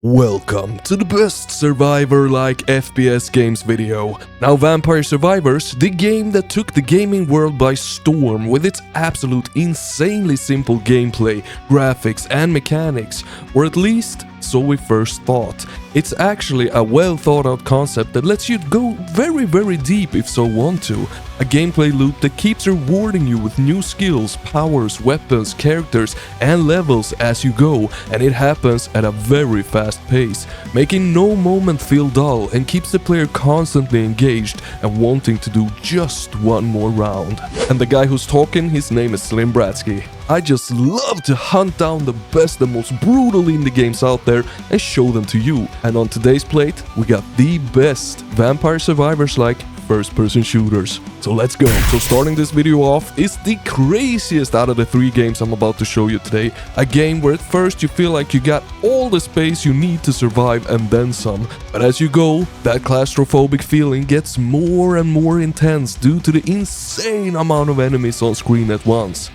Welcome to the best survivor-like FPS games video. Now Vampire Survivors, the game that took the gaming world by storm with its absolute insanely simple gameplay, graphics and mechanics, or at least so we first thought. It's actually a well thought out concept that lets you go very deep if so want to. A gameplay loop that keeps rewarding you with new skills, powers, weapons, characters and levels as you go, and it happens at a very fast pace, making no moment feel dull and keeps the player constantly engaged and wanting to do just one more round. And the guy who's talking, his name is Slim Bratsky. I just love to hunt down the best and most brutal indie games out there and show them to you. And on today's plate, we got the best Vampire Survivors-like first-person shooters. So let's go. So starting this video off is the craziest out of the three games I'm about to show you today. A game where at first you feel like you got all the space you need to survive and then some. But as you go, that claustrophobic feeling gets more and more intense due to the insane amount of enemies on screen at once.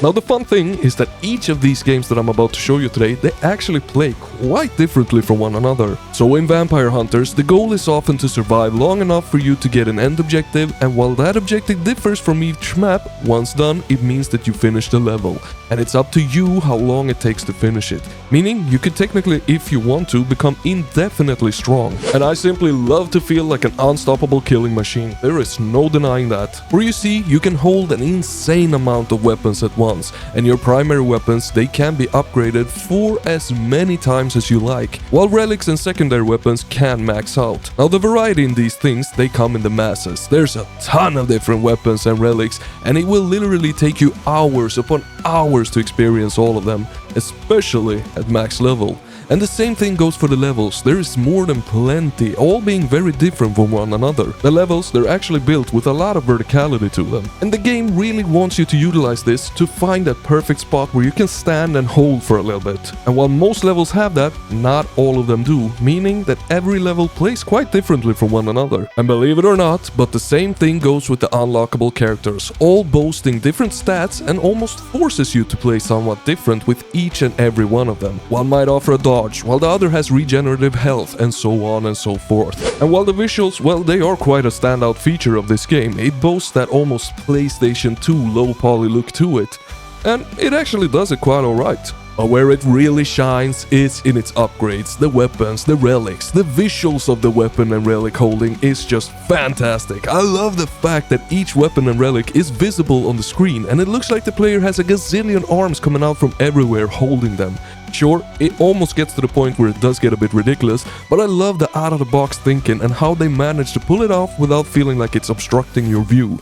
Now the fun thing is that each of these games that I'm about to show you today, they actually play quite differently from one another. So in Vampire Hunters, the goal is often to survive long enough for you to get an end objective, and while that objective differs from each map, once done, it means that you finish the level. And it's up to you how long it takes to finish it. Meaning, you could technically, if you want to, become indefinitely strong. And I simply love to feel like an unstoppable killing machine. There is no denying that. Where you see, you can hold an insane amount of weapons at once, and your primary weapons, they can be upgraded for as many times as you like, while relics and secondary weapons can max out. Now the variety in these things, they come in the masses. There's a ton of different weapons and relics, and it will literally take you hours upon hours to experience all of them, especially at max level. And the same thing goes for the levels. There is more than plenty, all being very different from one another. The levels, they're actually built with a lot of verticality to them. And the game really wants you to utilize this to find that perfect spot where you can stand and hold for a little bit. And while most levels have that, not all of them do, meaning that every level plays quite differently from one another. And believe it or not, but the same thing goes with the unlockable characters, all boasting different stats and almost forces you to play somewhat different with each and every one of them. One might offer a dodge, while the other has regenerative health, and so on and so forth. And while the visuals, well, they are quite a standout feature of this game, it boasts that almost PlayStation 2 low poly look to it. And it actually does it quite alright. But where it really shines is in its upgrades, the weapons, the relics. The visuals of the weapon and relic holding is just fantastic. I love the fact that each weapon and relic is visible on the screen, and it looks like the player has a gazillion arms coming out from everywhere holding them. Sure, it almost gets to the point where it does get a bit ridiculous, but I love the out-of-the-box thinking and how they manage to pull it off without feeling like it's obstructing your view.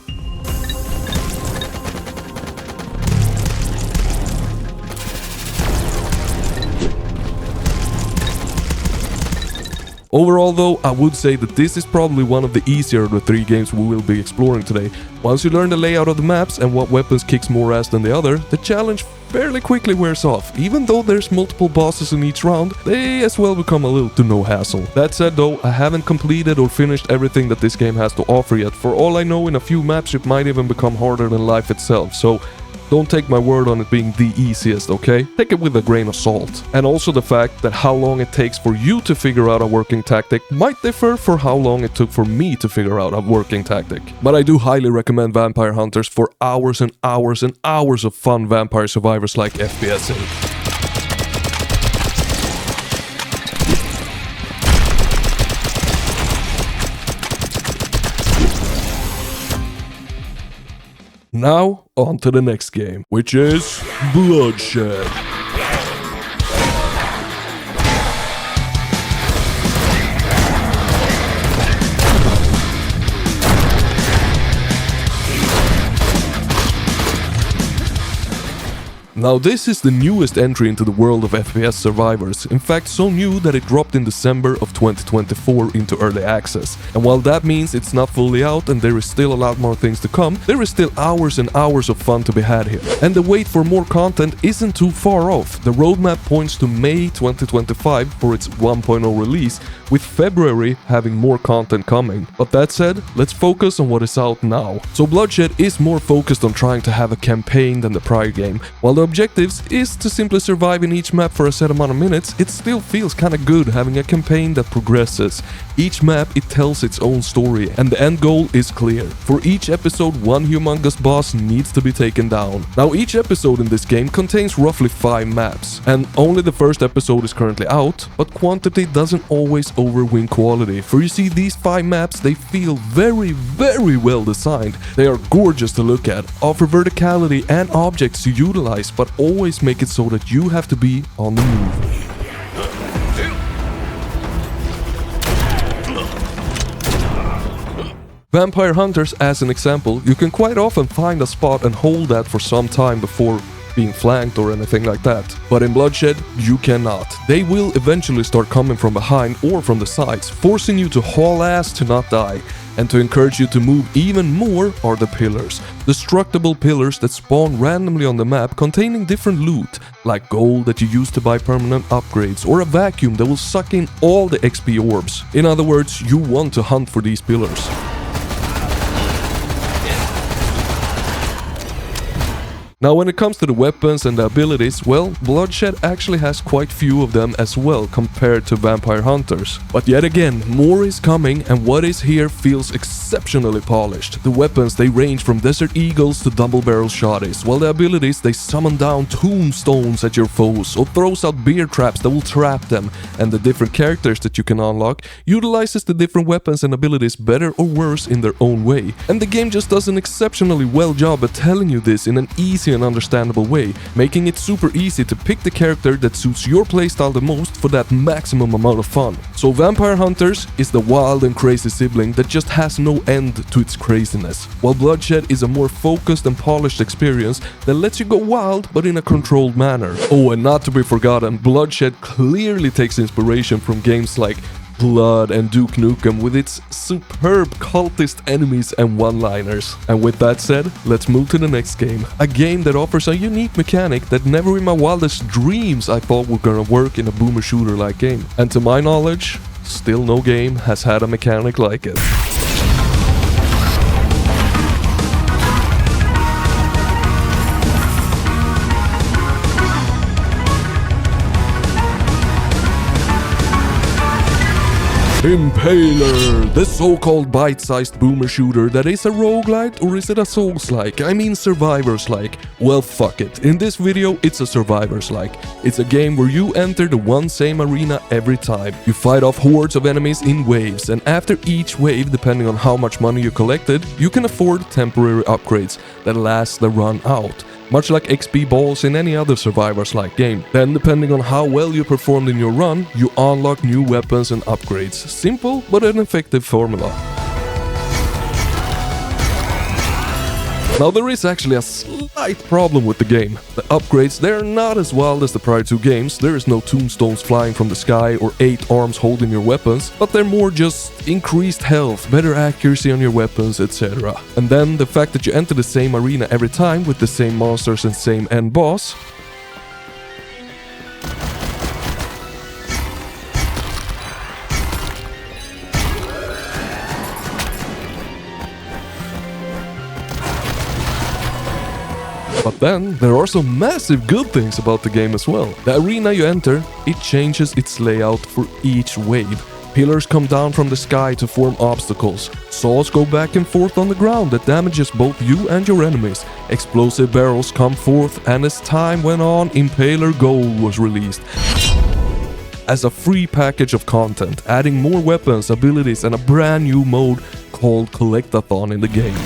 Overall though, I would say that this is probably one of the easier of the three games we will be exploring today. Once you learn the layout of the maps and what weapons kicks more ass than the other, the challenge fairly quickly wears off. Even though there's multiple bosses in each round, they as well become a little to no hassle. That said though, I haven't completed or finished everything that this game has to offer yet. For all I know, in a few maps it might even become harder than life itself, so don't take my word on it being the easiest, okay? Take it with a grain of salt. And also the fact that how long it takes for you to figure out a working tactic might differ for how long it took for me to figure out a working tactic. But I do highly recommend Vampire Hunters for hours and hours and hours of fun Vampire Survivors like FPSing. Now, on to the next game, which is Bloodshed. Now this is the newest entry into the world of FPS survivors, in fact so new that it dropped in December of 2024 into early access. And while that means it's not fully out and there is still a lot more things to come, there is still hours and hours of fun to be had here. And the wait for more content isn't too far off. The roadmap points to May 2025 for its 1.0 release, with February having more content coming. But that said, let's focus on what is out now. So Bloodshed is more focused on trying to have a campaign than the prior game. While the objectives is to simply survive in each map for a set amount of minutes, it still feels kinda good having a campaign that progresses. Each map, it tells its own story, and the end goal is clear. For each episode, one humongous boss needs to be taken down. Now each episode in this game contains roughly 5 maps, and only the first episode is currently out, but quantity doesn't always overwin quality. For you see, these 5 maps, they feel very well designed. They are gorgeous to look at, offer verticality and objects to utilize, but always make it so that you have to be on the move. Vampire Hunters, as an example, you can quite often find a spot and hold that for some time before being flanked or anything like that. But in Bloodshed, you cannot. They will eventually start coming from behind or from the sides, forcing you to haul ass to not die. And to encourage you to move even more are the pillars. Destructible pillars that spawn randomly on the map containing different loot, like gold that you use to buy permanent upgrades, or a vacuum that will suck in all the XP orbs. In other words, you want to hunt for these pillars. Now when it comes to the weapons and the abilities, well, Bloodshed actually has quite few of them as well compared to Vampire Hunters. But yet again, more is coming, and what is here feels exceptionally polished. The weapons, they range from Desert Eagles to double-barrel shotties, while the abilities, they summon down tombstones at your foes or throws out bear traps that will trap them, and the different characters that you can unlock utilizes the different weapons and abilities better or worse in their own way. And the game just does an exceptionally well job at telling you this in an easy and understandable way, making it super easy to pick the character that suits your playstyle the most for that maximum amount of fun. So Vampire Hunters is the wild and crazy sibling that just has no end to its craziness, while Bloodshed is a more focused and polished experience that lets you go wild but in a controlled manner. Oh, and not to be forgotten, Bloodshed clearly takes inspiration from games like Blood and Duke Nukem with its superb cultist enemies and one-liners. And with that said, let's move to the next game. A game that offers a unique mechanic that never in my wildest dreams I thought were gonna work in a boomer shooter like game. And to my knowledge, still no game has had a mechanic like it. Impaler, the so-called bite-sized boomer shooter that is a roguelite, or is it a Souls-like? I mean Survivors-like. Well, fuck it. In this video, it's a Survivors-like. It's a game where you enter the one same arena every time. You fight off hordes of enemies in waves, and after each wave, depending on how much money you collected, you can afford temporary upgrades that last the run out. Much like XP balls in any other Survivors-like game. Then, depending on how well you performed in your run, you unlock new weapons and upgrades. Simple, but an effective formula. Now there is actually a slight problem with the game. The upgrades, they're not as wild as the prior 2 games. There is no tombstones flying from the sky or 8 arms holding your weapons, but they're more just increased health, better accuracy on your weapons, etc. And then the fact that you enter the same arena every time with the same monsters and same end boss. But then, there are some massive good things about the game as well. The arena you enter, it changes its layout for each wave. Pillars come down from the sky to form obstacles. Saws go back and forth on the ground that damages both you and your enemies. Explosive barrels come forth, and as time went on, Impaler Gold was released as a free package of content, adding more weapons, abilities, and a brand new mode called Collectathon in the game.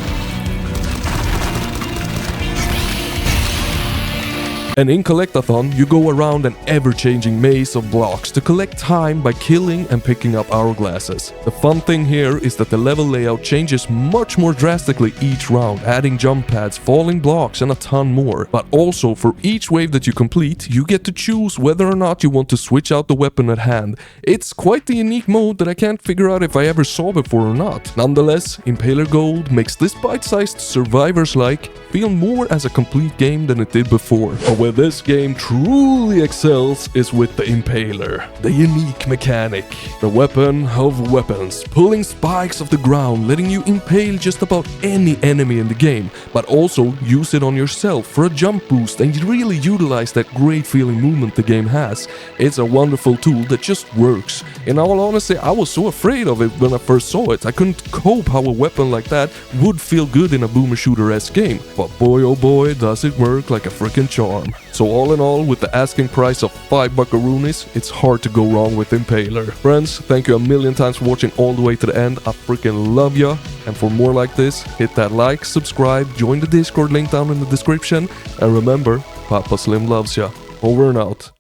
And in Collectathon, you go around an ever-changing maze of blocks to collect time by killing and picking up hourglasses. The fun thing here is that the level layout changes much more drastically each round, adding jump pads, falling blocks, and a ton more. But also, for each wave that you complete, you get to choose whether or not you want to switch out the weapon at hand. It's quite the unique mode that I can't figure out if I ever saw before or not. Nonetheless, Impaler Gold makes this bite-sized Survivors-like feel more as a complete game than it did before. But where this game truly excels is with the Impaler, the unique mechanic, the weapon of weapons, pulling spikes off the ground, letting you impale just about any enemy in the game, but also use it on yourself for a jump boost and really utilize that great feeling movement the game has. It's a wonderful tool that just works. In all honesty, I was so afraid of it when I first saw it. I couldn't cope how a weapon like that would feel good in a boomer shooter-esque game. But boy oh boy, does it work like a freaking charm. So all in all, with the asking price of 5 buckaroonies, it's hard to go wrong with Impaler. Friends, thank you a million times for watching all the way to the end. I freaking love ya. And for more like this, hit that like, subscribe, join the Discord link down in the description. And remember, Papa Slim loves ya. Over and out.